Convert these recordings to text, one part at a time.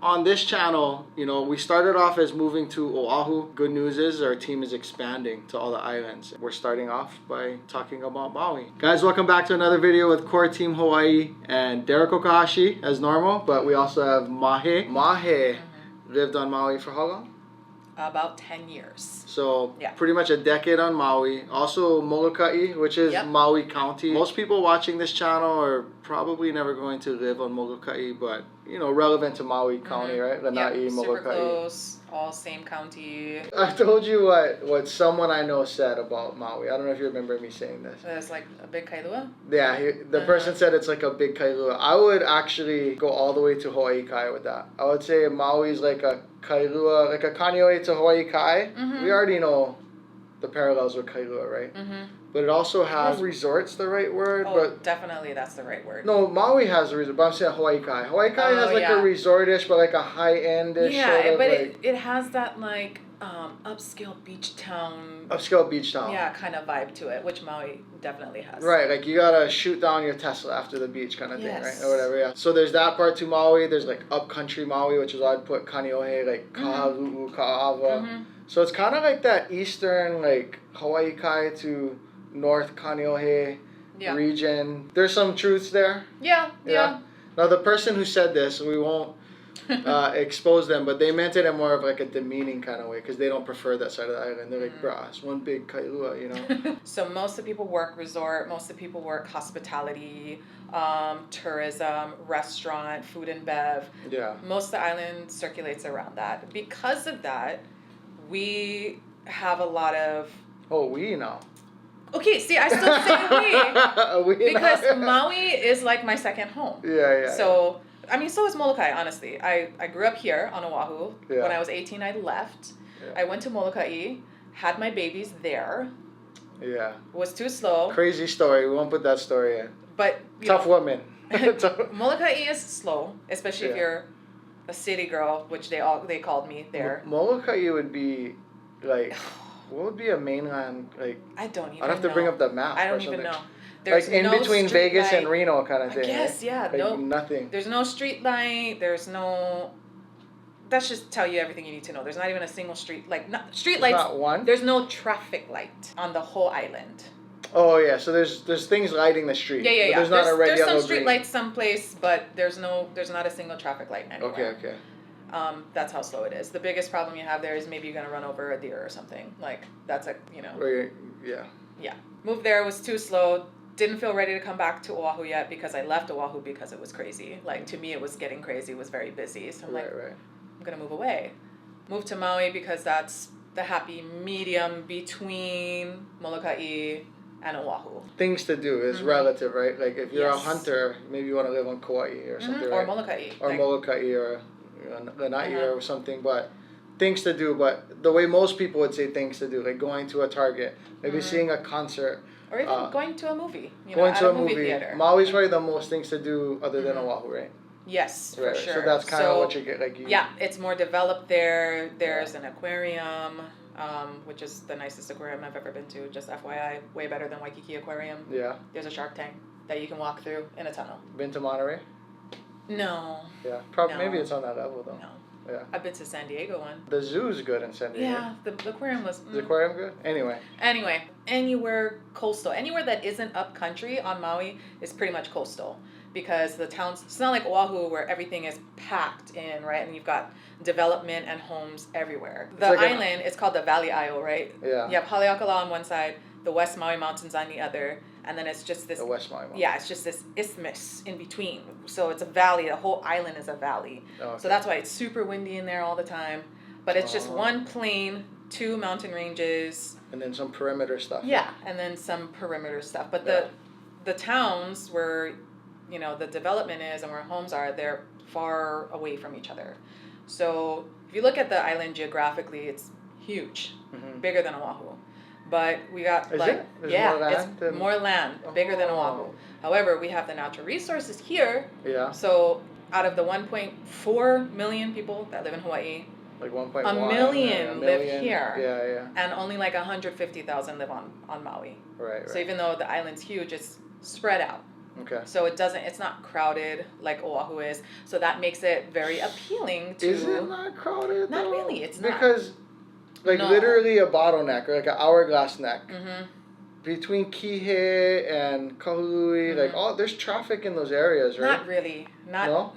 On this channel, you know, we started off as moving to Oahu. Good news is our team is expanding to all the islands. We're starting off by talking about Maui. Guys, welcome back to another video with Core Team Hawaii and Derek Okahashi as normal, but we also have Mahe. Mahe lived on Maui for how long? About 10 years. So pretty much a decade on Maui. Also Moloka'i, which is Maui County. Most people watching this channel are probably never going to live on Moloka'i, but you know, relevant to Maui County, right? Lanai, super Moloka'i. close, all same county. I told you what someone I know said about Maui. I don't know if you remember me saying this. It's like a big kailua? Yeah, the person said it's like a big kailua. I would actually go all the way to Hawaii Kai with that. I would say Maui's like a kailua, like a kaneohe to Hawaii Kai. We already know the parallels with kailua, right? But it also has resorts, the right word? Oh, but definitely that's the right word. no, Maui has a resort, but I'm saying Hawaii Kai. Hawaii Kai has like a resortish, but like a high-endish sort of but like... it has that like upscale beach town. Upscale beach town. Yeah, kind of vibe to it, which Maui definitely has. Right, like you gotta shoot down your Tesla after the beach kind of thing, right? Or whatever, yeah. So there's that part to Maui. There's like upcountry Maui, which is I'd put Kaneohe, like Kahalu'u, Ka'ava. So it's kind of like that eastern, like Hawaii Kai to North Kaneohe region. There's some truths there. Yeah. Now the person who said this, we won't expose them, but they meant it in more of like a demeaning kind of way because they don't prefer that side of the island. They're like, bruh, it's one big kailua, you know? So most of the people work resort, most of the people work hospitality, tourism, restaurant, food and bev. Yeah. Most of the island circulates around that. Because of that, we have a lot of... Oh, we know. Okay, see, I still say we. Because Maui is like my second home. Yeah. So... I mean, so is Molokai, honestly. I grew up here on Oahu. When I was 18, I left. I went to Moloka'i, had my babies there. Yeah. Was too slow. Crazy story. We won't put that story in. But tough woman. Moloka'i is slow, especially if you're a city girl, which they called me there. Moloka'i would be like, what would be a mainland like? I don't even know. I'd have to bring up the map. I don't even know. There's like in between Vegas and Reno kind of thing. Yes, right? Like nothing. There's no street light. There's no... That should tell you everything you need to know. There's not even a single street... Like, street lights... Not one? There's no traffic light on the whole island. Oh, yeah. So there's things lighting the street. Yeah. There's not a red, there's yellow, some street green. lights someplace, but there's not a single traffic light anywhere. Okay. That's how slow it is. The biggest problem you have there is maybe you're going to run over a deer or something. Like, that's a, you know... Yeah. Moved there, was too slow. Didn't feel ready to come back to Oahu yet because I left Oahu because it was crazy. Like, to me, it was getting crazy. It was very busy. So I'm I'm going to move away. Moved to Maui because that's the happy medium between Moloka'i and Oahu. Things to do is relative, right? Like, if you're a hunter, maybe you want to live on Kauai or something, Or right? Moloka'i. Or Moloka'i or Lanai or something, but things to do. But the way most people would say things to do, like going to a Target, maybe seeing a concert, or even going to a movie. Going to a movie theater. Maui's probably the most things to do other than Oahu, right? Yes, for sure. So that's kind of what you get. It's more developed there. There's an aquarium, which is the nicest aquarium I've ever been to. Just FYI, way better than Waikiki Aquarium. Yeah. There's a shark tank that you can walk through in a tunnel. Been to Monterey? No. Yeah, probably. No. Maybe it's on that level though. No. Yeah. I've been to San Diego one. The zoo's good in San Diego. Yeah, the aquarium was... Is the aquarium good? Anyway, anywhere coastal. Anywhere that isn't up country on Maui is pretty much coastal. Because the towns... It's not like Oahu where everything is packed in, right? And you've got development and homes everywhere. The island is called the Valley Isle, right? Yeah. You have HALEAKALA on one side, the West Maui Mountains on the other, and then it's just this... The West Maui Mountains. Yeah, it's just this isthmus in between. So it's a valley. The whole island is a valley. Oh, okay. So that's why it's super windy in there all the time. But it's just one plain, 2 mountain ranges. And then some perimeter stuff. Yeah, and then some perimeter stuff. But the towns where, you know, the development is and where homes are, they're far away from each other. So if you look at the island geographically, it's huge, bigger than Oahu. But we got it's more land, bigger than Oahu. However, we have the natural resources here. Yeah. So out of the 1.4 million people that live in Hawaii, like 1.1, a million live here. Yeah. And only like 150,000 live on Maui. Right. So even though the island's huge, it's spread out. Okay. So it's not crowded like Oahu is. So that makes it very appealing to. Is it not crowded? Not though? really. It's not. Because, like, No. literally a bottleneck or like an hourglass neck. Mm-hmm. Between Kihei and Kahului, like, there's traffic in those areas, right? Not really. No.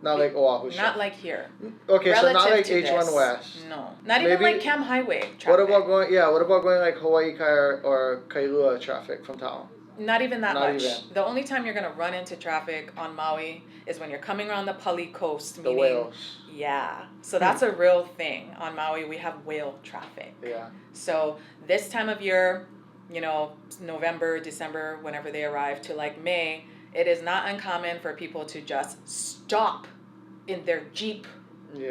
Not like Oahu. Not like here. Okay, so not like to H1 this, West. No. Not even Maybe- like Cam Highway traffic. What about going like Hawaii Kai or Kailua traffic from town? Not even that Not much. even. The only time you're gonna run into traffic on Maui is when you're coming around the Pali coast. The Meaning, whales. Yeah. So that's a real thing. On Maui, we have whale traffic. Yeah. So this time of year, you know, November, December, whenever they arrive to like May, it is not uncommon for people to just stop in their Jeep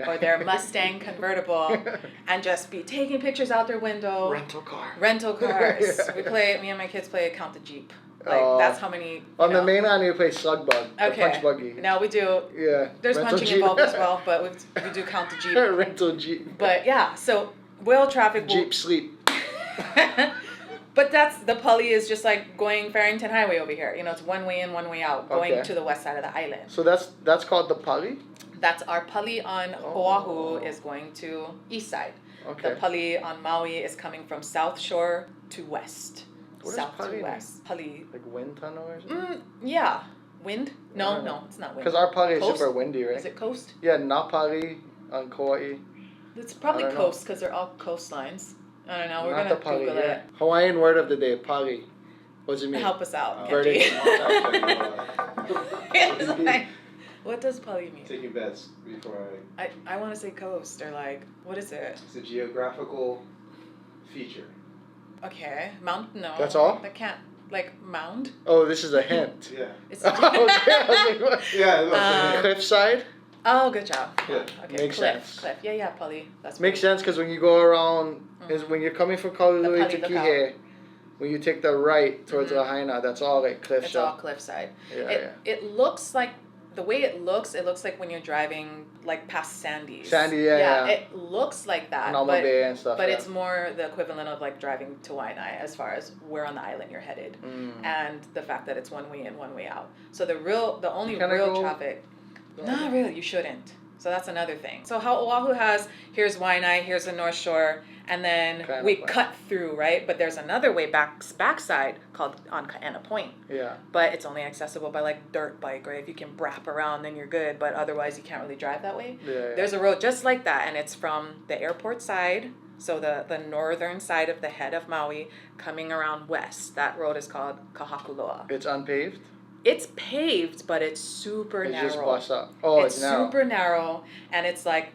or their Mustang convertible and just be taking pictures out their window. Rental cars. Yeah. Me and my kids play Count the Jeep. Like, that's how many. On the mainland, you play Slug Bug, the punch buggy. Now we do. Yeah. There's rental punching Jeep. involved as well, but we do Count the Jeep. Rental Jeep. But yeah, so whale traffic. Jeep sleep. But that's the Pali is just like going Farrington Highway over here. You know, it's one way in, one way out, going to the west side of the island. So that's called the Pali? That's our Pali on Oahu is going to east side. Okay. The Pali on Maui is coming from south shore to west. What south does Pali to west. Pali. Like wind tunnel or something? Yeah. Wind? No, it's not wind. Because our Pali is Coast? super windy, right? Is it coast? Yeah, not Pali on Kauai. It's probably I don't know. coast because they're all coastlines. I don't know. We're Not gonna the Pali, Google yeah. it. Hawaiian word of the day, Pali. What does it mean? Help us out, Verdict. Kenji. It's like, what does Pali mean? Taking bets before I want to say coast or like, what is it? It's a geographical feature. Okay, mount. No. That's all? That can't like mound. Oh, this is a hint. Yeah. It's. Okay, I was like, what? Yeah. That's Cliffside? Oh, good job. Yeah. Okay. Makes sense. Cliff. Yeah, Pali. That's Makes sense because when you go around, is when you're coming from Kailua Pali to lookout. Kihei, when you take the right towards Lahaina, that's all like cliff It's all shell. cliffside. Yeah, It looks like the way it looks like when you're driving like past Sandy's. Sandy, yeah. It looks like that. Normal but Bay and stuff. but yeah. it's more the equivalent of like driving to Waianae as far as where on the island you're headed, and the fact that it's one way in, one way out. So the only Can I real go? traffic. Not really. You shouldn't. So that's another thing. So how Oahu has, here's Waianae, here's the North Shore, and then Kaena we Point. cut through, right? But there's another way backside called on Kaena Point. Yeah. But it's only accessible by like dirt bike, right? If you can wrap around, then you're good. But otherwise, you can't really drive that way. Yeah. There's a road just like that, and it's from the airport side, so the northern side of the head of Maui, coming around west. That road is called Kahakuloa. It's unpaved? It's paved, but it's super narrow. It's just bust up. Oh, it's narrow. super narrow, and it's like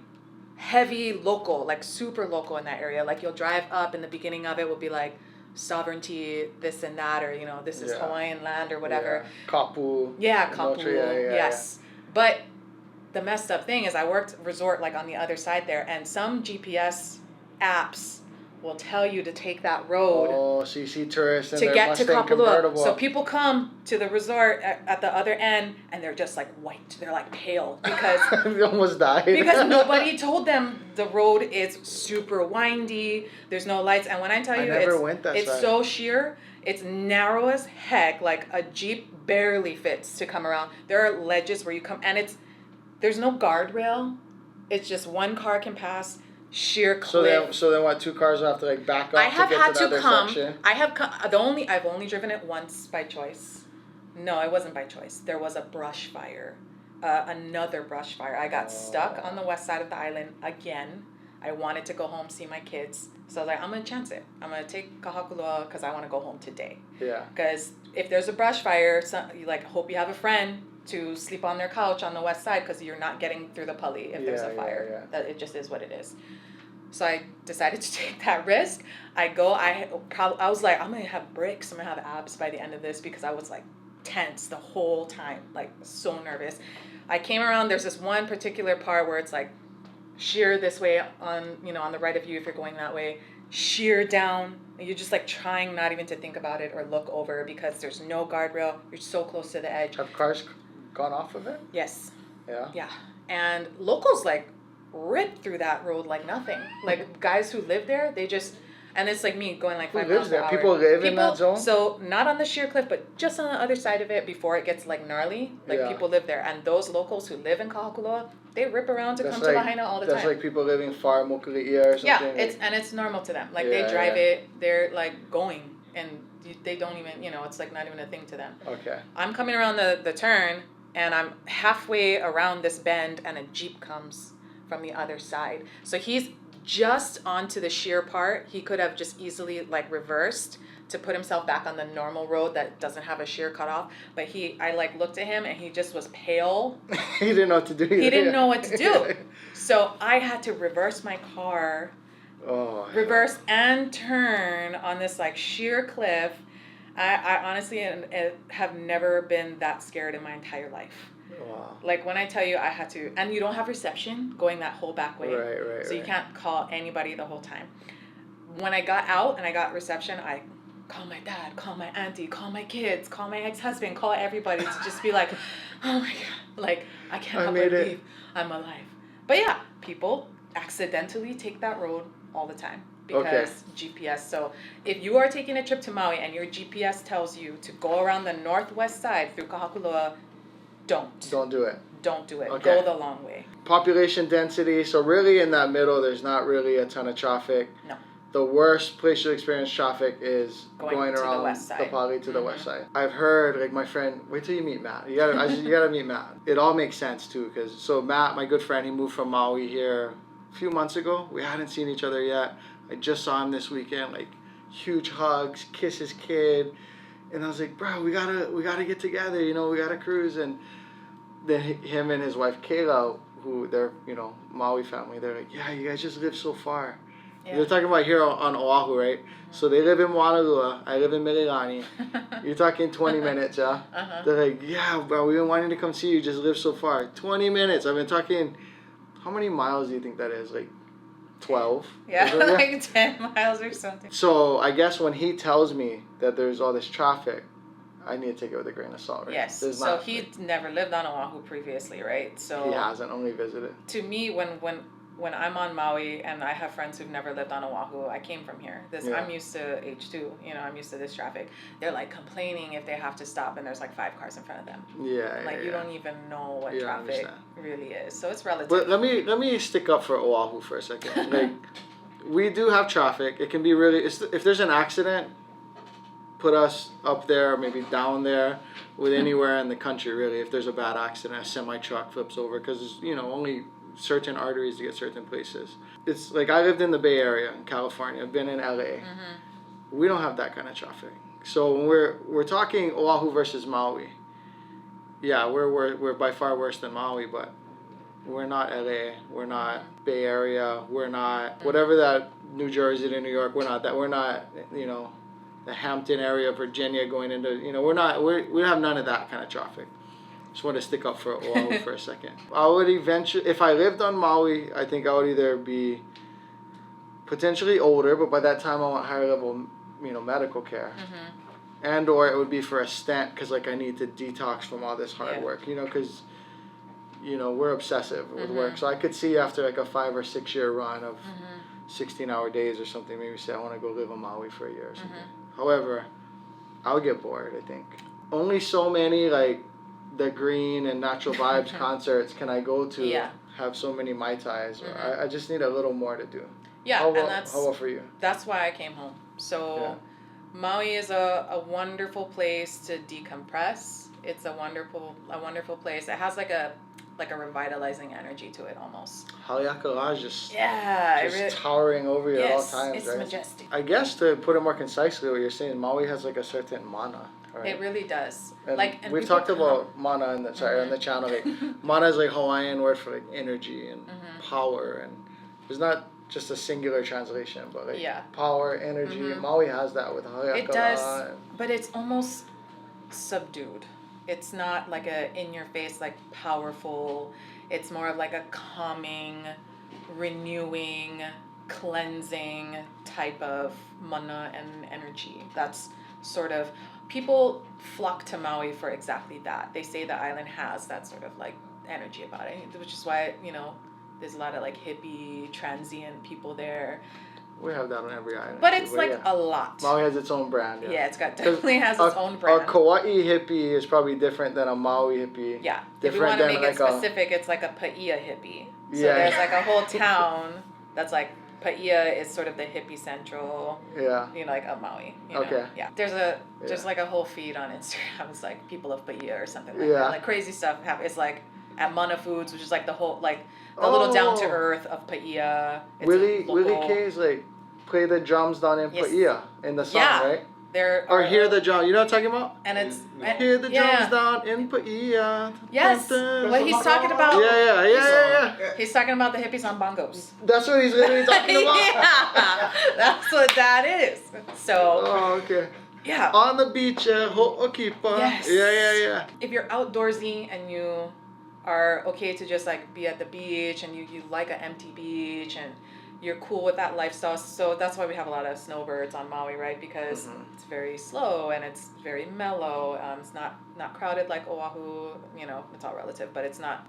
heavy local, like super local in that area. Like you'll drive up, and the beginning of it will be like sovereignty, this and that, or this is Hawaiian land or whatever. Yeah. Kapu. Yeah, Kapu. Yeah, yes. But the messed up thing is I worked resort like on the other side there, and some GPS apps will tell you to take that road Oh, so you see tourists in to their get to Mustang Kapalua. convertible. So people come to the resort at the other end, and they're just like white. They're like pale because They almost died. because nobody told them the road is super windy. There's no lights, and when I tell you it's so sheer, it's narrow as heck. Like a Jeep barely fits to come around. There are ledges where you come, and there's no guardrail. It's just one car can pass. Sheer cliff. So then what? 2 cars will have to like back up. I have to get had to the to other come. section? I've only driven it once by choice. No, it wasn't by choice. There was a brush fire, another brush fire. I got stuck on the west side of the island again. I wanted to go home, see my kids, so I was like, I'm gonna chance it. I'm gonna take Kahakuloa because I want to go home today. Yeah. Because if there's a brush fire, you hope you have a friend to sleep on their couch on the west side because you're not getting through the Pali if there's a fire. Yeah. That it just is what it is. So I decided to take that risk. I was like, I'm gonna have bricks. I'm gonna have abs by the end of this because I was like tense the whole time, like so nervous. I came around. There's this one particular part where it's like sheer this way on the right of you if you're going that way, sheer down. And you're just like trying not even to think about it or look over because there's no guardrail. You're so close to the edge. Have cars gone off of it? Yes. Yeah. Yeah. And locals like rip through that road like nothing. Like guys who live there, they just, And it's like me going like Who 5 lives miles per there? hour. People live in that zone? So not on the sheer cliff, but just on the other side of it before it gets like gnarly. Like Yeah. people live there. And those locals who live in Kahakula, they rip around to That's come like- to Lahaina all the That's time. like people living far Moloka'i or something. Yeah, like- it's normal to them. Like Yeah, they drive yeah. it, they're like going, and they don't even, it's like not even a thing to them. Okay. I'm coming around the turn, and I'm halfway around this bend, and a Jeep comes from the other side. So he's just onto the sheer part. He could have just easily like reversed to put himself back on the normal road that doesn't have a sheer cutoff. But I like looked at him, and he just was pale. He didn't know what to do. He didn't know what to do. So I had to reverse my car, reverse and turn on this like sheer cliff. I honestly have never been that scared in my entire life. Wow. Like when I tell you I had to, and you don't have reception going that whole back way. Right. So you can't call anybody the whole time. When I got out and I got reception, I call my dad, call my auntie, call my kids, call my ex-husband, call everybody to just be like, oh my God, like I cannot believe I'm alive. But yeah, people accidentally take that road all the time because GPS. So if you are taking a trip to Maui and your GPS tells you to go around the northwest side through Kahakula, don't do it. Don't do it. Okay. Go the long way. Population density. So really in that middle, there's not really a ton of traffic. No. The worst place to experience traffic is going to around the west side. Pali to the west side. I've heard, like my friend, wait till you meet Matt. You gotta meet Matt. It all makes sense too, because so Matt, my good friend, he moved from Maui here a few months ago. We hadn't seen each other yet. I just saw him this weekend, like huge hugs, kiss his kid, and I was like, bro, we gotta get together. We gotta cruise. And then him and his wife Kayla, who they're Maui family, they're like, yeah, you guys just live so far. Yeah. They're talking about here on Oahu, right? Mm-hmm. So they live in Moanalua. I live in Mililani. You're talking 20 minutes, yeah? Uh-huh. They're like, yeah, bro, we've been wanting to come see you. Just live so far. 20 minutes. I've been talking. How many miles do you think that is? Like 12? Yeah, like 10 miles or something. So I guess when he tells me that there's all this traffic, I need to take it with a grain of salt, right? Yes. So he'd never lived on Oahu previously, right? So he hasn't, only visited. To me, when I'm on Maui and I have friends who've never lived on Oahu, I came from here. I'm used to H2, I'm used to this traffic. They're like complaining if they have to stop and there's like 5 cars in front of them. Yeah. Like you don't even know what traffic really is. So it's relative. But let me stick up for Oahu for a second. Like we do have traffic. It can be really, if there's an accident, put us up there, maybe down there with anywhere in the country really. If there's a bad accident, a semi-truck flips over, because only certain arteries to get certain places. It's like I lived in the Bay Area in California. I've been in LA. Mm-hmm. We don't have that kind of traffic. So when we're talking Oahu versus Maui, yeah, we're by far worse than Maui, but we're not LA. We're not Bay Area. We're not whatever that New Jersey to New York. We're not that. We're not the Hampton area of Virginia going into we have none of that kind of traffic. Just want to stick up for Oahu for a second. I would eventually, if I lived on Maui, I think I would either be potentially older, but by that time I want higher level, medical care, and or it would be for a stent, because like I need to detox from all this hard work, because we're obsessive with work. So I could see after like a 5 or 6 year run of 16-hour days or something, maybe say I want to go live on Maui for a year or something. However, I would get bored. I think only so many like the Green and Natural Vibes concerts can I go to have so many Mai Tais. I just need a little more to do. Yeah, how about for you? That's why I came home. So Maui is a wonderful place to decompress. It's a wonderful place. It has like a revitalizing energy to it almost. HALEAKALA is just towering over you at all times, it's right? majestic. I guess to put it more concisely, what you're saying, Maui has like a certain mana. Right? It really does. And we've talked about mana on the channel. Like mana is like Hawaiian word for like energy and power, and there's not just a singular translation, but like power, energy. Maui has that with HALEAKALA. It does, but it's almost subdued. It's not like a in your face like powerful. It's more of like a calming, renewing, cleansing type of mana and energy. That's sort of, people flock to Maui for exactly that. They say the island has that sort of like energy about it, which is why there's a lot of like hippie, transient people there. We have that on every island. But too, it's like yeah. a lot. Maui has its own brand. Yeah, it's got definitely has its own brand. A Kauai hippie is probably different than a Maui hippie. Yeah. Different if we want to than make like it specific, it's like a Paia hippie. So Yeah. there's like a whole town that's like Paia is sort of the hippie central. Yeah. You know, like of Maui. You know? Okay. Yeah. There's like a whole feed on Instagram. It's like people of Paia or something like Yeah. that. Like crazy stuff happens. It's like at Mana Foods, which is like the whole like the little down to earth of Paia. It's Willie K is like play the drums down in Yes. Paia in the song, Yeah. right? There Or are- hear the drum. You know what I'm talking about? and it's Hear the yeah. drums down in Paia. Yes. Dun, dun. What he's talking about. Yeah. He's talking about the hippies on bongos. That's what he's literally talking about. Yeah, that's what that is. So Oh, okay. yeah, On the beach, Ho'okipa. Yes. Yeah. if you're outdoorsy and you are okay to just like be at the beach and you like an empty beach and you're cool with that lifestyle, so that's why we have a lot of snowbirds on Maui, right? Because it's very slow and it's very mellow. It's not crowded like Oahu. You know, it's all relative, but it's not.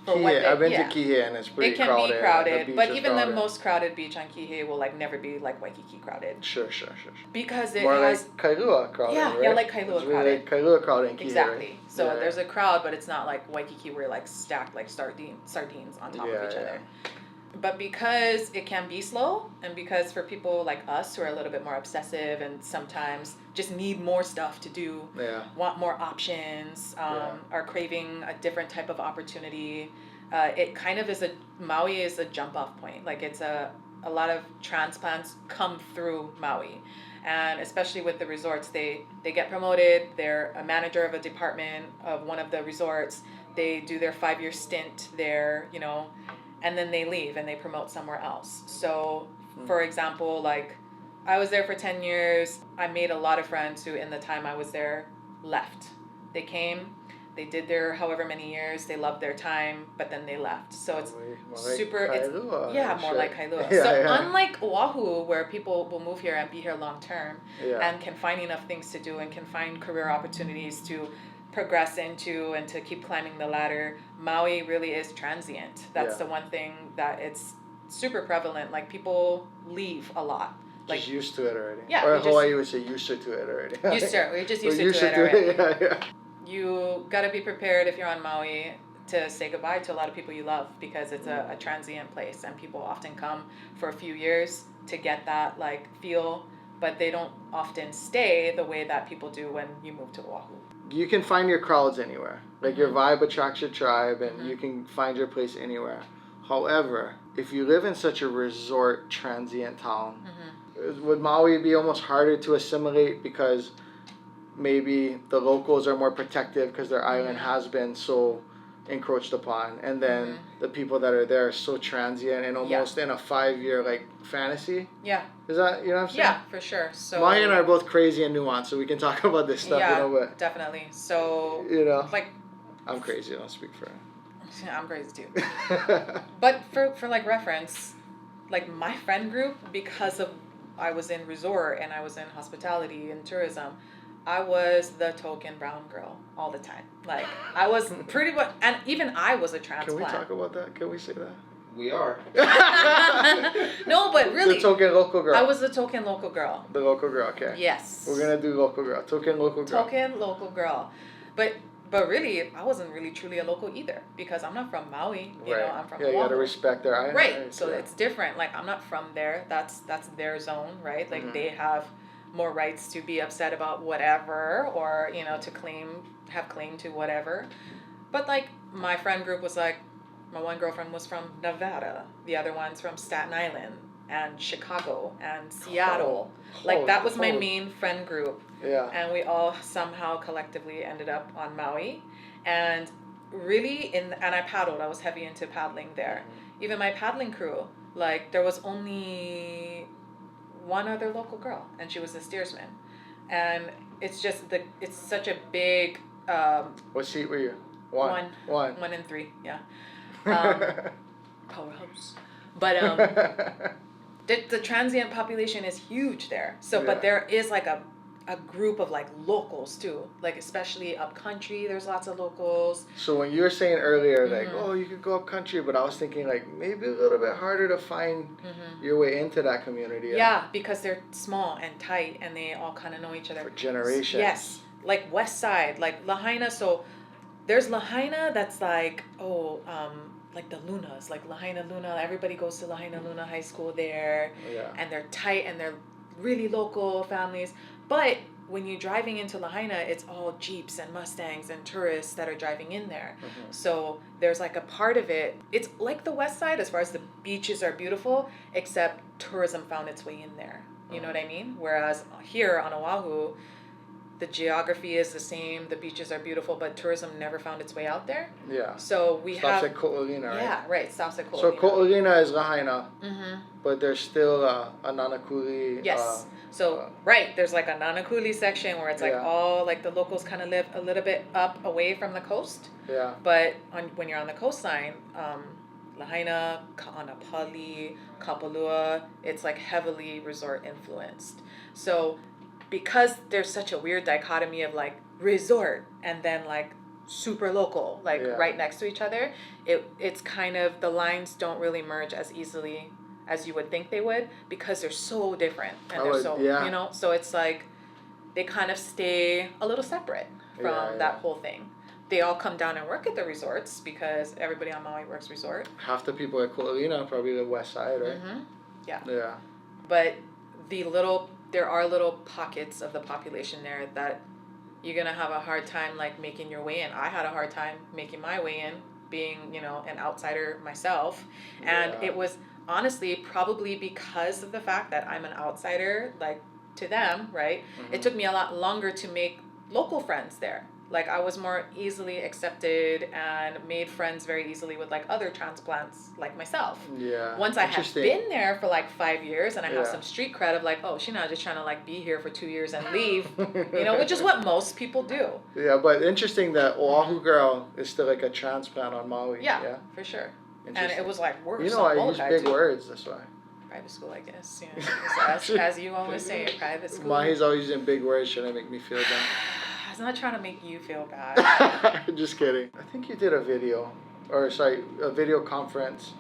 Kihei. I've been to Kihei and it's pretty It can crowded. be The crowded, beach but is even crowded. the most crowded beach on Kihei will like never be like Waikiki crowded. Sure. Because it More has like Kailua crowded, Yeah, right? yeah, like Kailua It's really like Kailua crowded in Kihei, exactly. right? So Yeah. there's a crowd, but it's not like Waikiki where you're like stacked like sardines on top of each other. But because it can be slow, and because for people like us who are a little bit more obsessive and sometimes just need more stuff to do, want more options, are craving a different type of opportunity, it kind of is Maui is a jump off point. Like it's a lot of transplants come through Maui. And especially with the resorts, they get promoted, they're a manager of a department of one of the resorts, they do their 5-year stint there, you know, and then they leave and they promote somewhere else. So, for example, like I was there for 10 years. I made a lot of friends who in the time I was there left. They came, they did their however many years, they loved their time, but then they left. So it's more super, like it's, Kailua, yeah, more like Kailua. Yeah, so yeah. unlike Oahu, where people will move here and be here long term Yeah. and can find enough things to do and can find career opportunities to progress into and to keep climbing the ladder, Maui really is transient. That's the one thing that it's super prevalent. Like people leave a lot. Like Just used to it already. Yeah, Or we just- Hawaii would say used to it already. we're just used We're to it already. Yeah. You gotta be prepared if you're on Maui to say goodbye to a lot of people you love, because it's a transient place and people often come for a few years to get that like feel, but they don't often stay the way that people do when you move to Oahu. You can find your crowds anywhere. Like your vibe attracts your tribe and you can find your place anywhere. However, if you live in such a resort transient town, would Maui be almost harder to assimilate because maybe the locals are more protective because their island has been so encroached upon, and then the people that are there are so transient and almost in a 5-year like fantasy? Yeah. Is that, you know what I'm saying? Yeah, for sure. So Mahe and I are both crazy and nuanced, so we can talk about this stuff, yeah, you know, but definitely. So you know, like I'm crazy, I don't speak for I'm crazy too. her. But for like reference, like my friend group, because of I was in resort and I was in hospitality and tourism, I was the token brown girl all the time. Like I was pretty much, and even I was a transplant. Can we talk about that? Can we say that? We are. No, but really, The token local girl. I was the token local girl. The local girl, okay. Yes. We're gonna do local girl. Token local girl. Token local girl, but really, I wasn't really truly a local either, because I'm not from Maui. You know, I'm from Yeah, you gotta Oahu. respect their island. Right. So yeah. it's different. Like I'm not from there. That's their zone, right? Like they have more rights to be upset about whatever, or you know, to have claim to whatever. But like my friend group was like, my one girlfriend was from Nevada, the other one's from Staten Island and Chicago and Seattle. Like that was my main friend group. Yeah. And we all somehow collectively ended up on Maui. And really and I paddled. I was heavy into paddling there. Even my paddling crew, like there was only one other local girl, and she was a steersman. And it's just it's such a big What seat were you? One. 1 and 3, yeah. Powerhouse. But the transient population is huge there. So but there is like a a group of like locals too, like especially up country. There's lots of locals. So when you were saying earlier, like, Mm-hmm. oh, you could go up country, but I was thinking like maybe a little bit harder to find your way into that community. Yeah, because they're small and tight, and they all kind of know each other For generations. Yes, like West Side, like Lahaina. So there's Lahaina that's like like the Lunas, like Lahaina Luna. Everybody goes to Lahaina Luna High School there, Yeah. and they're tight and they're really local families. But when you're driving into Lahaina, it's all Jeeps and Mustangs and tourists that are driving in there. Mm-hmm. So there's like a part of it. It's like the West Side as far as the beaches are beautiful, except tourism found its way in there. You know what I mean? Whereas here on Oahu, the geography is the same, the beaches are beautiful, but tourism never found its way out there. Yeah. So we Stops have... at Ko'olina, right? Yeah, right. Stops at Ko'olina. So Ko'olina is Lahaina, Mm-hmm. but there's still a Nanakuli. Yes. Right, there's like a Nanakuli section where it's like all like the locals kind of live a little bit up away from the coast. Yeah. But when you're on the coastline, Lahaina, Ka'anapali, Kapalua, it's like heavily resort influenced. So because there's such a weird dichotomy of like resort and then like super local, like right next to each other, it's kind of, the lines don't really merge as easily as you would think they would, because they're so different and they're so, you know, so it's like they kind of stay a little separate from that whole thing. They all come down and work at the resorts because everybody on Maui works resort. Half the people at Ko'olina probably the West Side, right? Mm-hmm. Yeah. Yeah. But there are little pockets of the population there that you're gonna have a hard time like making your way in. I had a hard time making my way in, being, you know, an outsider myself, and it was honestly probably because of the fact that I'm an outsider, like to them, right? Mm-hmm. It took me a lot longer to make local friends there. Like I was more easily accepted and made friends very easily with like other transplants like myself. Yeah. Once I had been there for like 5 years and I have some street cred of like, oh, she's not just trying to like be here for 2 years and leave, you know, which is what most people do. Yeah, but interesting that Oahu girl is still like a transplant on Maui. Yeah, for sure. And it was like worse. You know, I use big too. words, that's why. Private school, I guess. Yeah. As you always say, private school. Mahe's always using big words trying to make me feel bad. I was not trying to make you feel bad. Just kidding. I think you did a video conference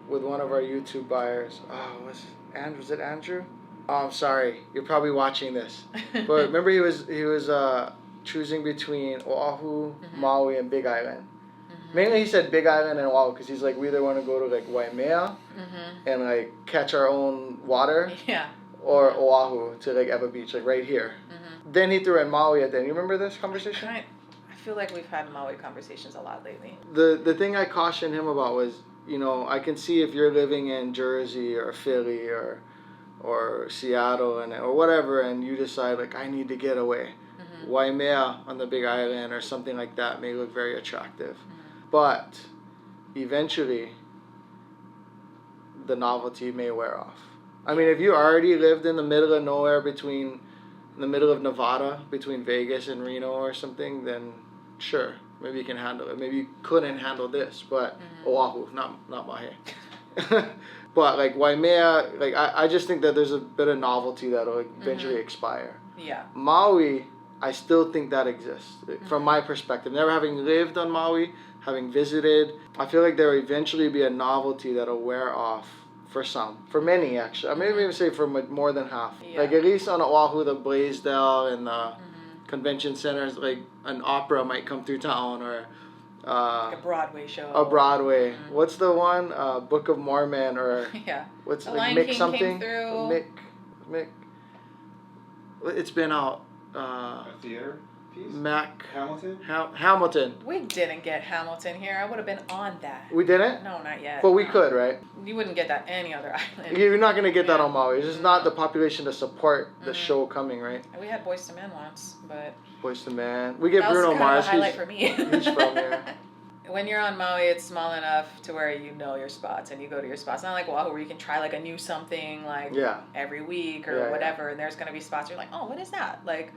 with one of our YouTube buyers. Oh, was it Andrew? Oh, I'm sorry. You're probably watching this. But remember he was choosing between Oahu, Maui, and Big Island. Mainly he said Big Island and Oahu because he's like, we either want to go to like Waimea and like catch our own water, or Oahu to like Eva Beach, like right here. Then he threw in Maui at the end. You remember this conversation? I feel like we've had Maui conversations a lot lately. The thing I cautioned him about was, you know, I can see if you're living in Jersey or Philly or Seattle or whatever, and you decide like I need to get away. Waimea on the Big Island or something like that may look very attractive. But eventually, the novelty may wear off. I mean, if you already lived in the middle of nowhere in the middle of Nevada, between Vegas and Reno or something, then sure, maybe you can handle it. Maybe you couldn't handle this, but Oahu, not Mahe. But like Waimea, like I just think that there's a bit of novelty that'll eventually expire. Yeah. Maui, I still think that exists from my perspective. Never having lived on Maui, having visited, I feel like there will eventually be a novelty that'll wear off for some. For many, actually. I maybe even say for more than half. Yeah. Like at least on Oahu, the Blaisdell and the convention centers, like an opera might come through town or... like a Broadway show. A Broadway. What's the one? Book of Mormon or... What's the like Lion Mick King something? came through. Mick. It's been out. A theater piece? Hamilton? Hamilton. We didn't get Hamilton here. I would have been on that. We didn't? No, not yet. But we could, right? You wouldn't get that any other island. You're not going to get that on Maui. It's just not the population to support the show coming, right? We had Boyz II Men once, but... Boyz II Men. We get that Bruno was Mars. Kind of a highlight for me. He's from here. When you're on Maui, it's small enough to where you know your spots and you go to your spots. It's not like Oahu where you can try like a new something like every week or whatever, and there's gonna be spots you're like, oh, what is that? Like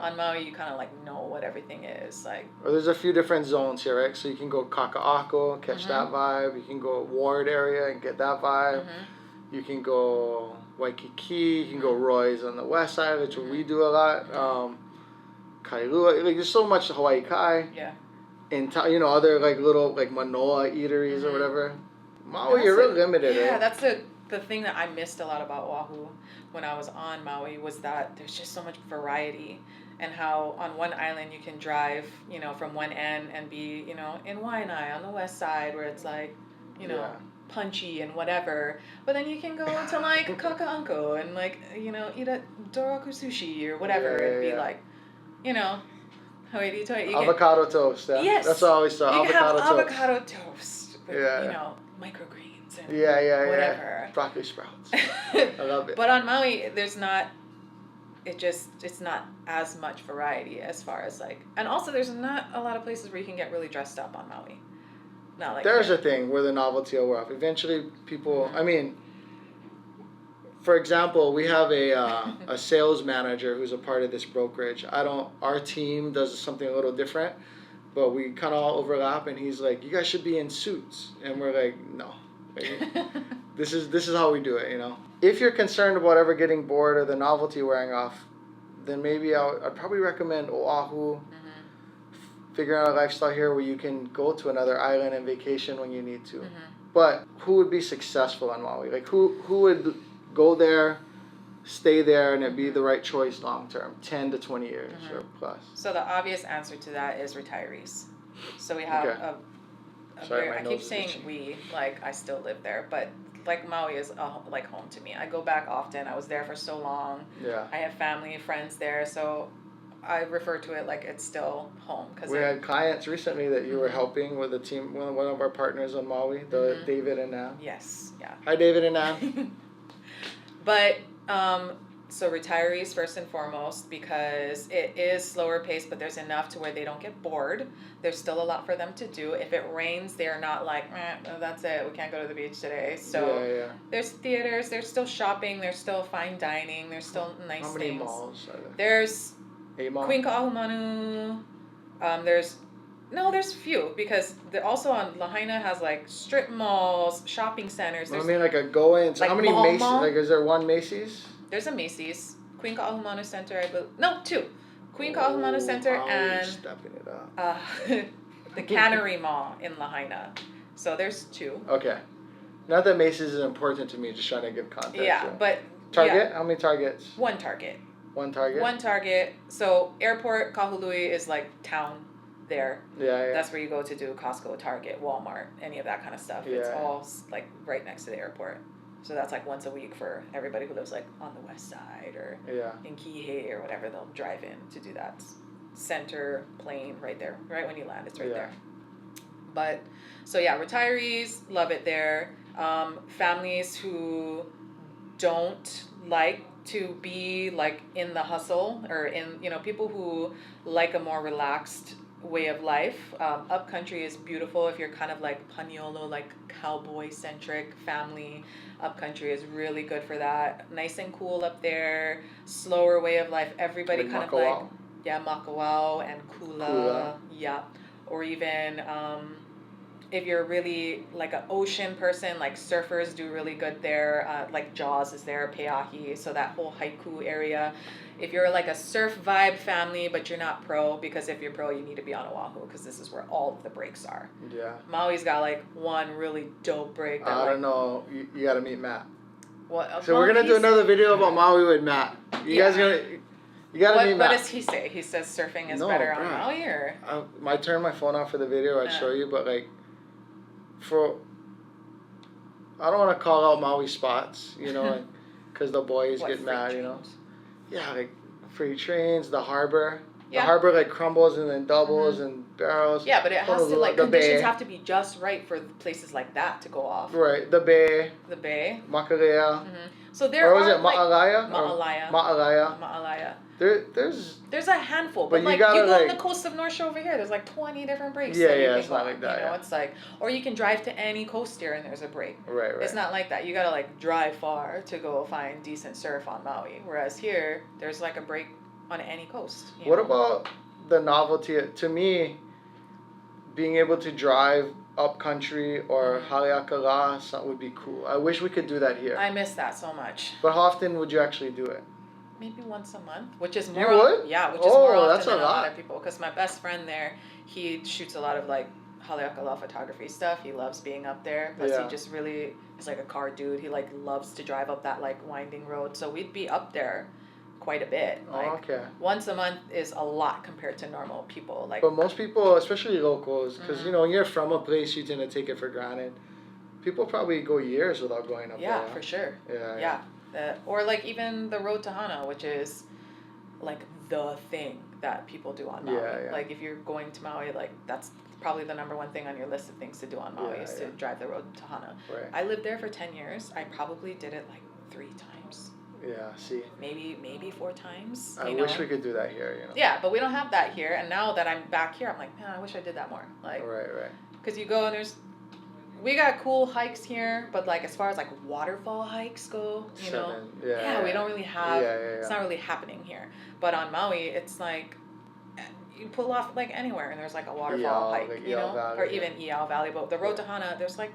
on Maui, you kind of like know what everything is like. Or there's a few different zones here, right? So you can go Kaka'ako, catch that vibe. You can go Ward area and get that vibe. You can go Waikiki. You can go Roy's on the west side, which we do a lot. Kailua. Like, there's so much Hawaii Kai. Yeah. And other like little like Manoa eateries or whatever. Maui, you're real limited. Yeah, right? that's the thing that I missed a lot about Oahu when I was on Maui was that there's just so much variety, and how on one island you can drive, from one end and be, in Waianae on the west side where it's like, punchy and whatever, but then you can go to like Kaka'anko and like, eat at Doroku Sushi or whatever and be like, avocado toast. Yeah? Yes. That's what I always say. You can have avocado avocado toast with, microgreens and whatever. Broccoli sprouts. I love it. But on Maui, it's not as much variety as far as like, and also there's not a lot of places where you can get really dressed up on Maui. Not like there's a thing where the novelty will wear off. Eventually, people. I mean, for example, we have a sales manager who's a part of this brokerage. Our team does something a little different, but we kind of all overlap. And he's like, "You guys should be in suits," and we're like, "No, this is how we do it." If you're concerned about ever getting bored or the novelty wearing off, then maybe I'd probably recommend Oahu. Figuring out a lifestyle here where you can go to another island and vacation when you need to. But who would be successful on Maui? Like who would go there, stay there, and it'd be the right choice long term, 10 to 20 years or plus? So the obvious answer to that is retirees. So we have I keep saying we, like I still live there, but like Maui is like home to me. I go back often. I was there for so long. Yeah. I have family, friends there, so I refer to it like it's still home. We had clients recently that you were helping with a team, one of our partners on Maui, David and Nan. Yes, yeah. Hi, David and Nan. But, so retirees first and foremost, because it is slower paced, but there's enough to where they don't get bored. There's still a lot for them to do. If it rains, they're not like, that's it, we can't go to the beach today. So there's theaters, there's still shopping, there's still fine dining, there's still nice things. How many malls are there? There's A-mall? Queen Ka'ahumanu. There's few, because also on Lahaina has like strip malls, shopping centers. I mean, like a go-in. So like how many Macy's? Like, is there one Macy's? There's a Macy's. Queen Ka'ahumanu Center, I believe. No, two. Queen Ka'ahumanu Center and stepping it up. the Cannery Mall in Lahaina. So there's two. Okay. Not that Macy's is important to me, just trying to give context. Yeah, but Target? How many Targets? One Target. One Target? One Target. So airport, Kahului is like town there. Yeah. That's where you go to do Costco, Target, Walmart, any of that kind of stuff. Yeah. It's all like right next to the airport. So that's like once a week for everybody who lives like on the west side or in Kihei or whatever. They'll drive in to do that. Center plane right there. Right when you land, it's right there. But, so yeah, retirees, love it there. Families who don't like to be like in the hustle or in, people who like a more relaxed way of life. Upcountry is beautiful if you're kind of like Paniolo, like cowboy centric family. Upcountry is really good for that. Nice and cool up there. Slower way of life. Everybody like kind Makawao. of like Makawao and Kula. Yeah. Or even if you're really like an ocean person, like surfers do really good there. Like Jaws is there, Peahi, so that whole haiku area. If you're like a surf vibe family, but you're not pro, because if you're pro, you need to be on Oahu, because this is where all of the breaks are. Yeah. Maui's got like one really dope break. I don't know. You got to meet Matt. What? So we're gonna do another video about Maui with Matt. You guys you gotta meet Matt. What does he say? He says surfing is better on Maui, or? I turned my phone off for the video. I'd show you, but like, I don't want to call out Maui spots, because the boys get mad, Yeah, like free trains, the harbor. Yeah. The harbor like crumbles and then doubles and barrels. Yeah, but it has to like conditions have to be just right for places like that to go off. Right, the bay. The bay. Makalea. So there or was are it Ma'alaya? Ma'alaya. There's a handful, but like you go on the coast of North Shore over here, there's like 20 different breaks. Yeah, it's not like that. It's like, or you can drive to any coast here and there's a break. Right. It's not like that. You gotta like drive far to go find decent surf on Maui. Whereas here, there's like a break on any coast. What about the novelty? To me, being able to drive up country or HALEAKALA, something would be cool. I wish we could do that here. I miss that so much. But how often would you actually do it? Maybe once a month, which is more. You would? Yeah, which is more often that's than a a lot lot of people. Because my best friend there, he shoots a lot of like HALEAKALA photography stuff. He loves being up there. Plus, he just really is like a car dude. He like loves to drive up that like winding road. So we'd be up there quite a bit. Like, once a month is a lot compared to normal people. Like, but most people, especially locals, because you know when you're from a place, you tend to take it for granted. People probably go years without going up there. Yeah, for sure. Yeah. Or like even the road to Hana, which is like the thing that people do on Maui. Yeah. Like if you're going to Maui, like that's probably the number one thing on your list of things to do on Maui is to drive the road to Hana. Right. I lived there for 10 years. I probably did it like 3 times. Yeah, see. Maybe 4 times. I wish we could do that here, you know. Yeah, but we don't have that here. And now that I'm back here, I'm like, man, I wish I did that more. Like, right. Because you go and we got cool hikes here, but like as far as like waterfall hikes go, you know, we don't really have. It's not really happening here. But on Maui, it's like you pull off like anywhere, and there's like a waterfall hike, like you know, Valley, or even Iao Valley. But the road to Hana, there's like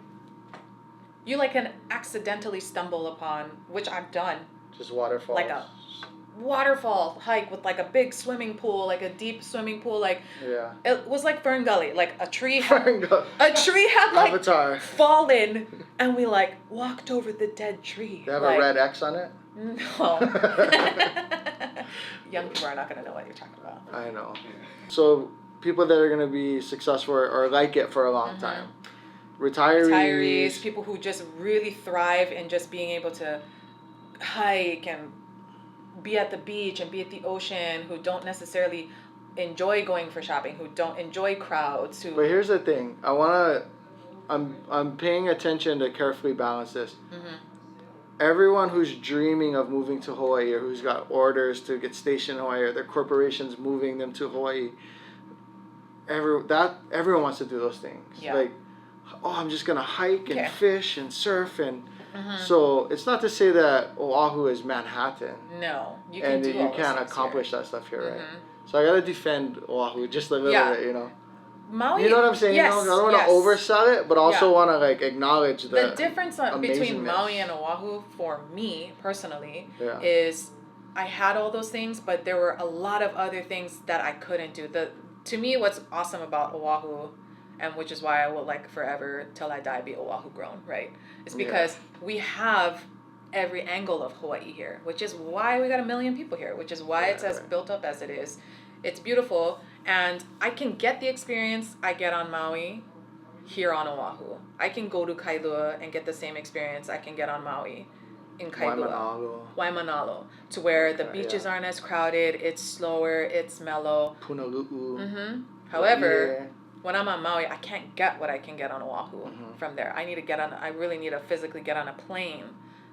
you like can accidentally stumble upon, which I've done. Just waterfalls. Like a waterfall hike with like a big swimming pool, like a deep swimming pool, like it was like Fern Gully, like a tree had like Avatar. fallen, and we like walked over the dead tree. They have a red X on it? No. Young people are not gonna know what you're talking about. I know. So people that are gonna be successful or like it for a long time. Retirees, people who just really thrive in just being able to hike and be at the beach and be at the ocean, who don't necessarily enjoy going for shopping, who don't enjoy crowds. But here's the thing. I'm paying attention to carefully balance this. Everyone who's dreaming of moving to Hawaii or who's got orders to get stationed in Hawaii or their corporations moving them to Hawaii, everyone wants to do those things. Yeah. Like, I'm just going to hike and fish and surf and... So it's not to say that Oahu is Manhattan. No, you can do all you can't accomplish that stuff here, right? So I gotta defend Oahu just a little bit, you know. Maui, you know what I'm saying? Yes, I don't want to oversell it, but also want to like acknowledge the difference between Maui and Oahu for me personally is I had all those things, but there were a lot of other things that I couldn't do. To me, what's awesome about Oahu, and which is why I will like forever till I die be Oahu grown, right? It's because we have every angle of Hawaii here, which is why we got 1 million people here, which is why it's as built up as it is. It's beautiful, and I can get the experience I get on Maui here on Oahu. I can go to Kailua and get the same experience I can get on Maui in Kailua. Waimanalo. To where the beaches aren't as crowded, it's slower, it's mellow. Punalu'u. However, when I'm on Maui, I can't get what I can get on Oahu from there. I really need to physically get on a plane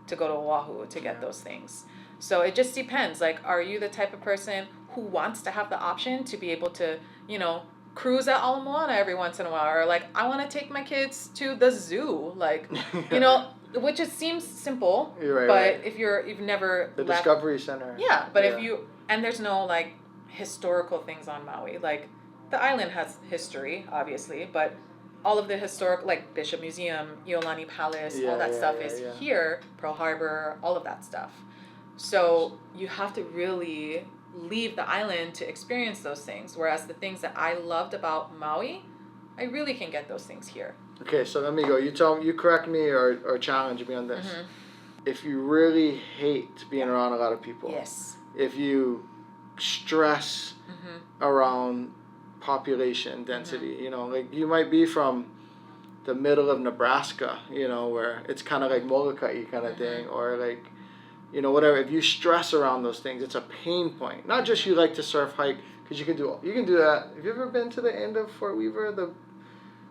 to go to Oahu to get those things. So it just depends. Like, are you the type of person who wants to have the option to be able to, you know, cruise at Ala Moana every once in a while? Or like, I want to take my kids to the zoo. Like, you know, which just seems simple. But if you've never the Discovery Center. Yeah, but and there's no like historical things on Maui. Like, the island has history, obviously, but all of the historic, like Bishop Museum, Iolani Palace, all that stuff is here, Pearl Harbor, all of that stuff. So you have to really leave the island to experience those things. Whereas the things that I loved about Maui, I really can get those things here. Okay, so let me go. You correct me or challenge me on this. If you really hate being around a lot of people, if you stress around population density, you know, like you might be from the middle of Nebraska, you know, where it's kind of like Moloka'i kind of thing, or like, you know, whatever. If you stress around those things, it's a pain point. Not just you like to surf, hike, because you can do that. Have you ever been to the end of Fort Weaver?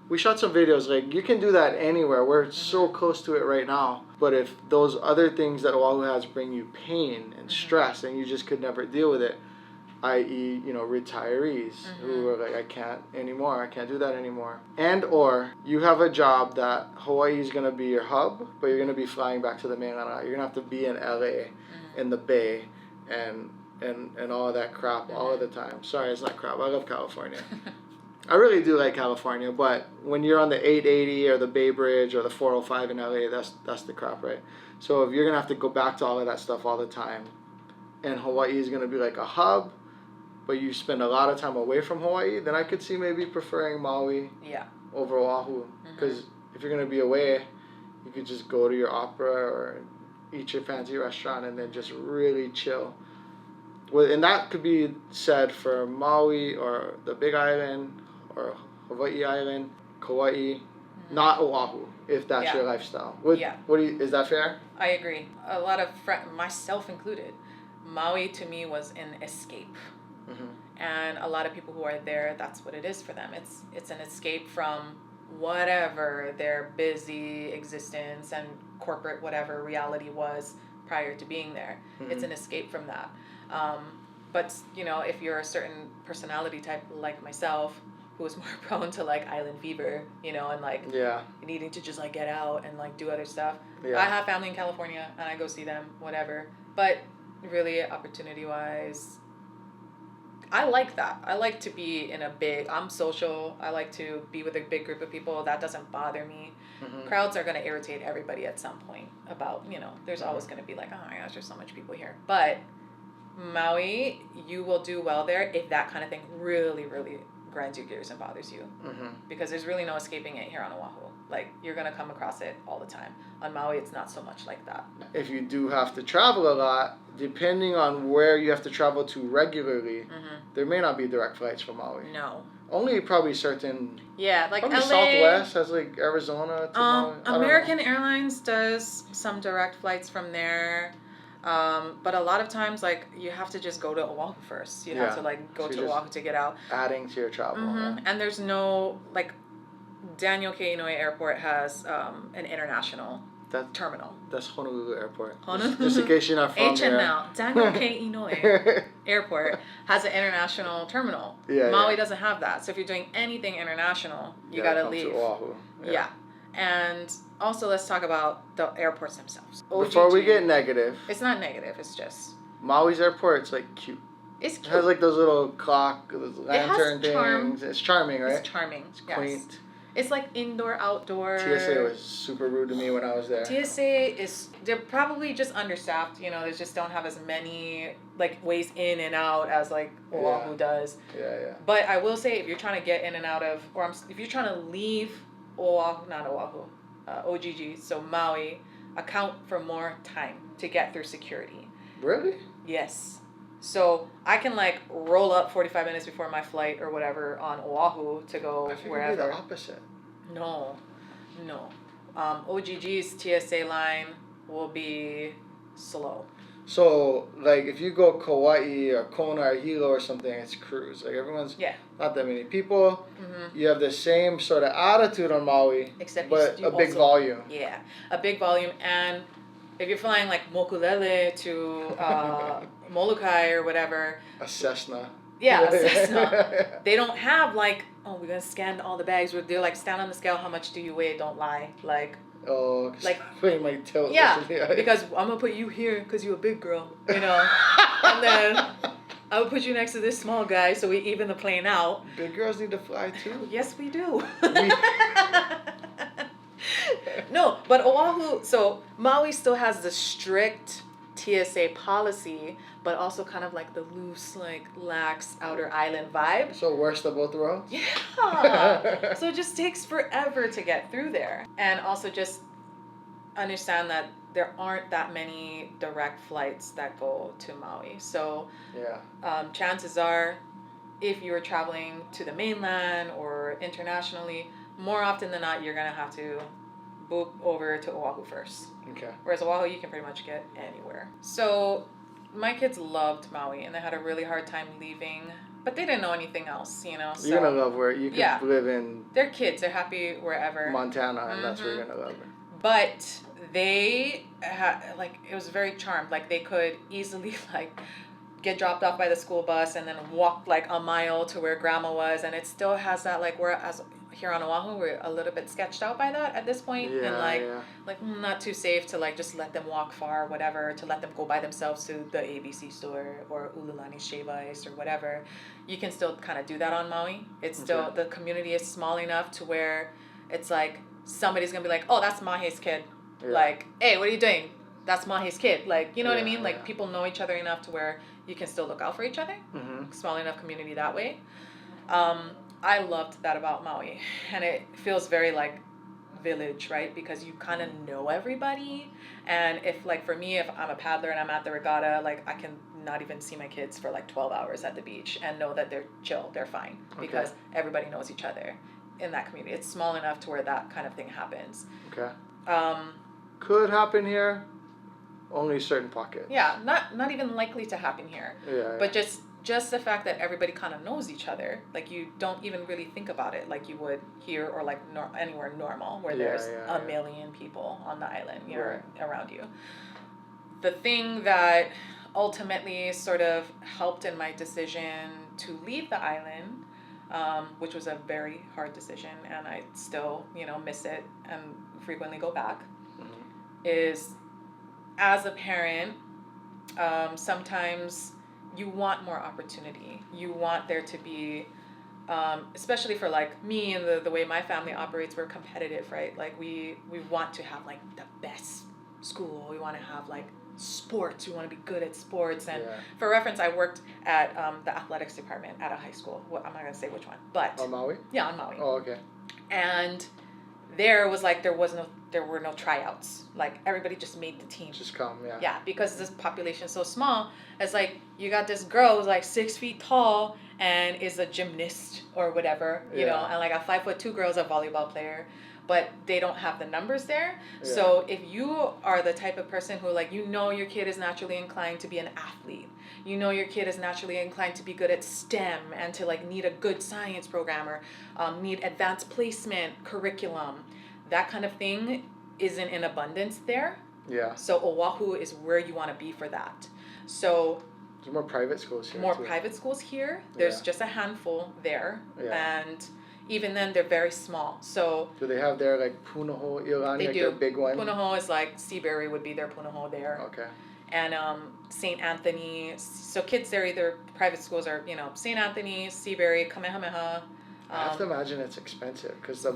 We shot some videos. Like, you can do that anywhere. We're so close to it right now. But if those other things that Oahu has bring you pain and stress, and you just could never deal with it, i.e., you know, retirees who are like, I can't do that anymore. And or you have a job that Hawaii is going to be your hub, but you're going to be flying back to the mainland. You're going to have to be in LA, in the Bay, and all of that crap all of the time. Sorry, it's not crap. I love California. I really do like California, but when you're on the 880 or the Bay Bridge or the 405 in LA, that's the crap, right? So if you're gonna have to go back to all of that stuff all the time, and Hawaii is gonna be like a hub, but you spend a lot of time away from Hawaii, then I could see maybe preferring Maui over Oahu. Because if you're gonna be away, you could just go to your opera or eat your fancy restaurant and then just really chill. Well, and that could be said for Maui or the Big Island or Hawaii Island, Kauai, not Oahu, if that's your lifestyle. Is that fair? I agree. A lot of myself included, Maui to me was an escape. And a lot of people who are there, that's what it is for them. It's an escape from whatever their busy existence and corporate whatever reality was prior to being there. It's an escape from that. But you know, if you're a certain personality type like myself, who is more prone to like island fever, you know, and like needing to just like get out and like do other stuff. I have family in California and I go see them, whatever. But really, opportunity wise, I like that. I like to be in I'm social. I like to be with a big group of people. That doesn't bother me. Crowds are going to irritate everybody at some point about, you know, there's always going to be like, oh my gosh, there's so much people here. But Maui, you will do well there if that kind of thing really, really grinds your gears and bothers you. Because there's really no escaping it here on Oahu. Like, you're going to come across it all the time. On Maui, it's not so much like that. If you do have to travel a lot, depending on where you have to travel to regularly, there may not be direct flights from Maui. No. Only probably certain... Yeah, like LA. Southwest has like Arizona to Maui. American Airlines does some direct flights from there. But a lot of times, like, you have to just go to Oahu first. You have to, like, go to Oahu to get out. Adding to your travel. And there's no, like, Daniel K. Inouye Airport has an international terminal. That's Honolulu Airport. Just in case you're not from there. H&L, Daniel K. Inouye Airport has an international terminal. Maui doesn't have that. So if you're doing anything international, you gotta leave. To Oahu. And also, let's talk about the airports themselves. Before we get negative. It's not negative. It's just... Maui's airport, it's like cute. It's cute. It has like those little clock, those lantern things. Charm. It's charming, right? It's charming. It's quaint. It's like indoor, outdoor. TSA was super rude to me when I was there. TSA they're probably just understaffed. You know, they just don't have as many like ways in and out as like Oahu does. But I will say, if you're trying to get in and out of, if you're trying to leave OGG, so Maui, account for more time to get through security. Really? Yes. So I can like roll up 45 minutes before my flight or whatever on Oahu to go wherever. It'd be the opposite. No. OGG's TSA line will be slow. So, like, if you go Kauai or Kona or Hilo or something, it's cruise. Like, everyone's not that many people. You have the same sort of attitude on Maui, except but a big volume. Yeah, a big volume. And if you're flying, like, Mokulele to Molokai or whatever. A Cessna. Yeah, a Cessna. They don't have, like, we're going to scan all the bags. They're like, stand on the scale. How much do you weigh? Don't lie. Like... Oh, like putting my tilt. Yeah, because I'm gonna put you here because you're a big girl, you know, and then I would put you next to this small guy so we even the plane out. Big girls need to fly too. Yes, we do. No, but Oahu. So Maui still has the strict TSA policy, but also kind of like the loose, like lax outer island vibe. So worst of both worlds? Yeah. So it just takes forever to get through there. And also just understand that there aren't that many direct flights that go to Maui. So chances are, if you're traveling to the mainland or internationally, more often than not, you're going to have to boop over to Oahu first. Okay. Whereas Oahu, you can pretty much get anywhere. So my kids loved Maui, and they had a really hard time leaving, but they didn't know anything else, you know. So, you're gonna love where you can live in. They're kids. They're happy wherever. Montana, and that's where you're gonna love it. But they had it was very charmed. Like, they could easily get dropped off by the school bus and then walk like a mile to where grandma was, and it still has that whereas here on Oahu, we're a little bit sketched out by that at this point, and like not too safe to like just let them walk far, whatever, to let them go by themselves to the ABC store or Ululani's Shave Ice or whatever. You can still kind of do that on Maui. It's still, the community is small enough to where it's like somebody's gonna be like, oh, that's Mahe's kid. Like, hey, what are you doing? That's Mahe's kid. Like, you know what I mean? Like, people know each other enough to where you can still look out for each other. Small enough community that way. I loved that about Maui. And it feels very like village, right? Because you kind of know everybody. And if, like, for me, if I'm a paddler and I'm at the regatta, like, I can not even see my kids for like 12 hours at the beach and know that they're chill, they're fine. Because everybody knows each other in that community. It's small enough to where that kind of thing happens. Could happen here. Only certain pockets. Yeah, not even likely to happen here. But just the fact that everybody kind of knows each other, like you don't even really think about it like you would here or like anywhere normal where there's a million people on the island, you know, around you. The thing that ultimately sort of helped in my decision to leave the island, which was a very hard decision, and I still, you know, miss it and frequently go back, is as a parent, sometimes you want more opportunity. You want there to be, especially for like me and the way my family operates, we're competitive, right? Like we want to have like the best school. We want to have like sports. We want to be good at sports. And for reference, I worked at the athletics department at a high school. Well, I'm not going to say which one, but. On Maui? Yeah, on Maui. Oh, okay. And there was like, there were no tryouts. Like everybody just made the team. Just come, Yeah, because this population is so small. It's like you got this girl who's like 6 feet tall and is a gymnast or whatever, you know, and like a 5'2" girl is a volleyball player, but they don't have the numbers there. So if you are the type of person who like, you know, your kid is naturally inclined to be an athlete, you know, your kid is naturally inclined to be good at STEM and to like need a good science program or need advanced placement curriculum, that kind of thing isn't in abundance there. So Oahu is where you want to be for that. So there's more private schools here. Private schools here. There's just a handful there, and even then they're very small. So do they have their like Punaho Ilani? They like do. Their big one. Punaho is like Seabury would be their Punaho there. Okay. And St. Anthony. So kids there, either private schools are, you know, St. Anthony, Seabury, Kamehameha. I have to imagine it's expensive because the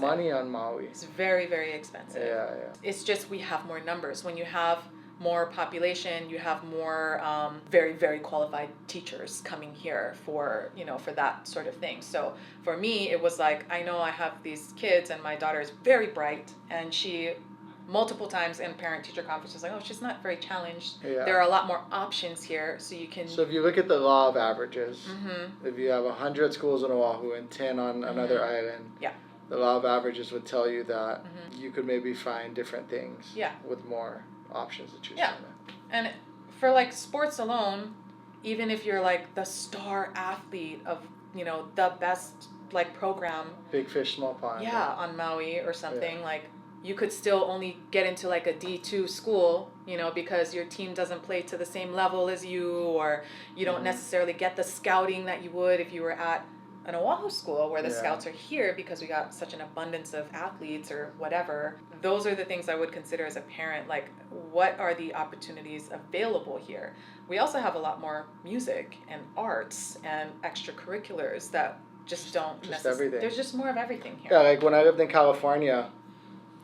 money on Maui. It's very, very expensive. It's just we have more numbers. When you have more population, you have more very, very qualified teachers coming here for, you know, for that sort of thing. So for me, it was like, I know I have these kids and my daughter is very bright, and she multiple times in parent-teacher conferences like, oh, she's not very challenged. There are a lot more options here, so you can. So if you look at the law of averages, if you have 100 schools in Oahu and 10 on another island, the law of averages would tell you that you could maybe find different things with more options to choose from. And for like sports alone, even if you're like the star athlete of, you know, the best like program, big fish, small pond, on Maui or something, like you could still only get into like a D2 school, you know, because your team doesn't play to the same level as you, or you don't necessarily get the scouting that you would if you were at an Oahu school where the scouts are here because we got such an abundance of athletes or whatever. Those are the things I would consider as a parent, like what are the opportunities available here? We also have a lot more music and arts and extracurriculars that just don't necessarily. There's just more of everything here. Yeah, like when I lived in California,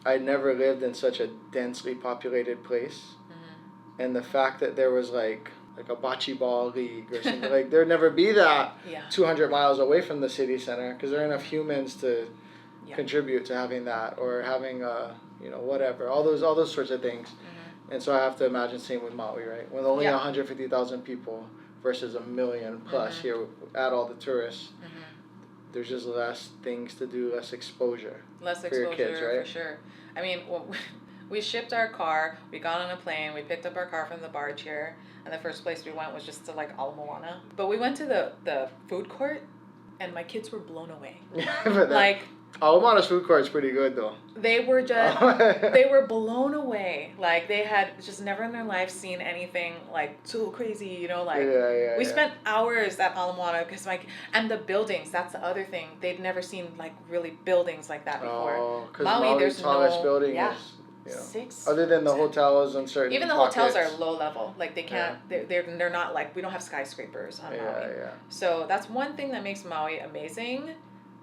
I never lived in such a densely populated place. And the fact that there was like a bocce ball league or something, like there'd never be that 200 miles away from the city center because there are enough humans to contribute to having that, or having you know, whatever, all those sorts of things. And so I have to imagine same with Maui, right? With only 150,000 people versus 1 million plus here, add all the tourists. There's just less things to do, less exposure. For your kids, right? For sure. I mean, we shipped our car, we got on a plane, we picked up our car from the barge here, and the first place we went was just to like Ala Moana. But we went to the food court, and my kids were blown away. Like Alamana's food court is pretty good though. They were just, they were blown away. Like they had just never in their life seen anything like so crazy, you know, like we spent hours at Alamana because and the buildings, that's the other thing. They'd never seen like really buildings like that before. Oh, because Maui's tallest building is, you know, 6. other than the hotels and certain even the pockets. hotels are low level. Like they can't, they're not like, we don't have skyscrapers on Maui. So that's one thing that makes Maui amazing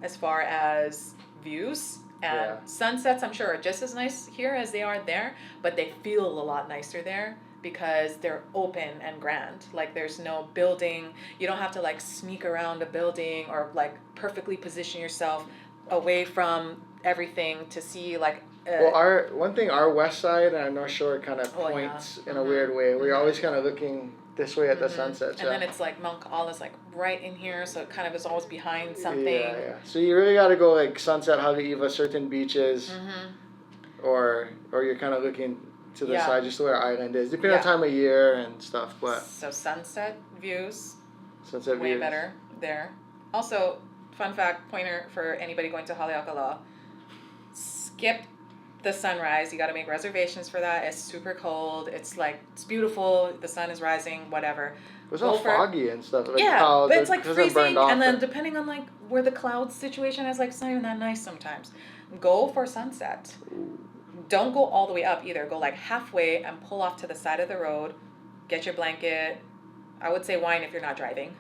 as far as views. And sunsets, I'm sure, are just as nice here as they are there, but they feel a lot nicer there because they're open and grand. Like there's no building. You don't have to like sneak around a building or like perfectly position yourself away from everything to see like. Well, our west side and our north shore kind of points in a weird way. We're always kind of looking this way at the sunsets. And then it's like Mount Ka'ala is like right in here, so it kind of is always behind something. Yeah. So you really got to go like sunset Haleiwa, certain beaches, or you're kind of looking to the side just where our island is, depending on time of year and stuff. But so sunset views, way better there. Also, fun fact pointer for anybody going to HALEAKALA: skip the sunrise. You got to make reservations for that. It's super cold. It's beautiful. The sun is rising. Whatever. It was all foggy and stuff. Like clouds, but it's like freezing. And then depending on like where the cloud situation is, like it's not even that nice sometimes. Go for sunset. Don't go all the way up either. Go like halfway and pull off to the side of the road. Get your blanket. I would say wine if you're not driving,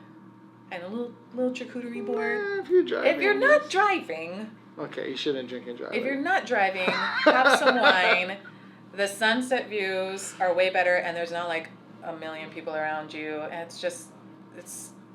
and a little charcuterie board. If you're driving. If you're not driving. Okay, you shouldn't drink and drive. If you're not driving, have some wine. The sunset views are way better, and there's not like a million people around you, and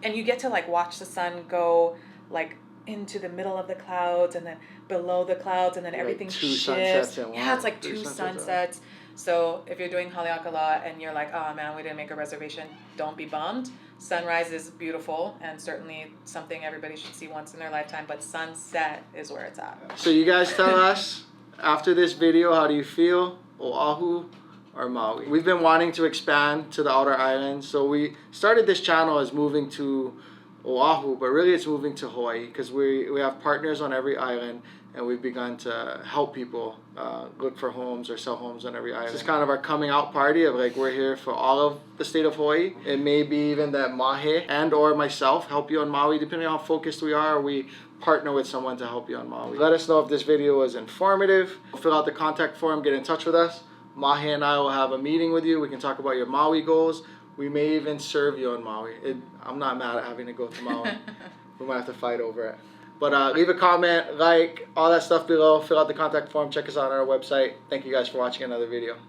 and you get to like watch the sun go like into the middle of the clouds and then below the clouds, and then everything shifts. It's like 2 sunsets. So if you're doing HALEAKALA and you're like, oh man, we didn't make a reservation, don't be bummed. Sunrise is beautiful and certainly something everybody should see once in their lifetime, but sunset is where it's at. So you guys tell us, after this video, how do you feel? Oahu or Maui? We've been wanting to expand to the outer islands, so we started this channel as moving to Oahu, but really it's moving to Hawaii because we have partners on every island, and we've begun to help people look for homes or sell homes on every island. It's kind of our coming out party of like we're here for all of the state of Hawaii. It may be even that Mahe and or myself help you on Maui, depending on how focused we are, or we partner with someone to help you on Maui. Let us know if this video was informative. Fill out the contact form, get in touch with us. Mahe and I will have a meeting with you. We can talk about your Maui goals. We may even serve you on Maui. I'm not mad at having to go to Maui. We might have to fight over it. But leave a comment, like, all that stuff below. Fill out the contact form. Check us out on our website. Thank you guys for watching another video.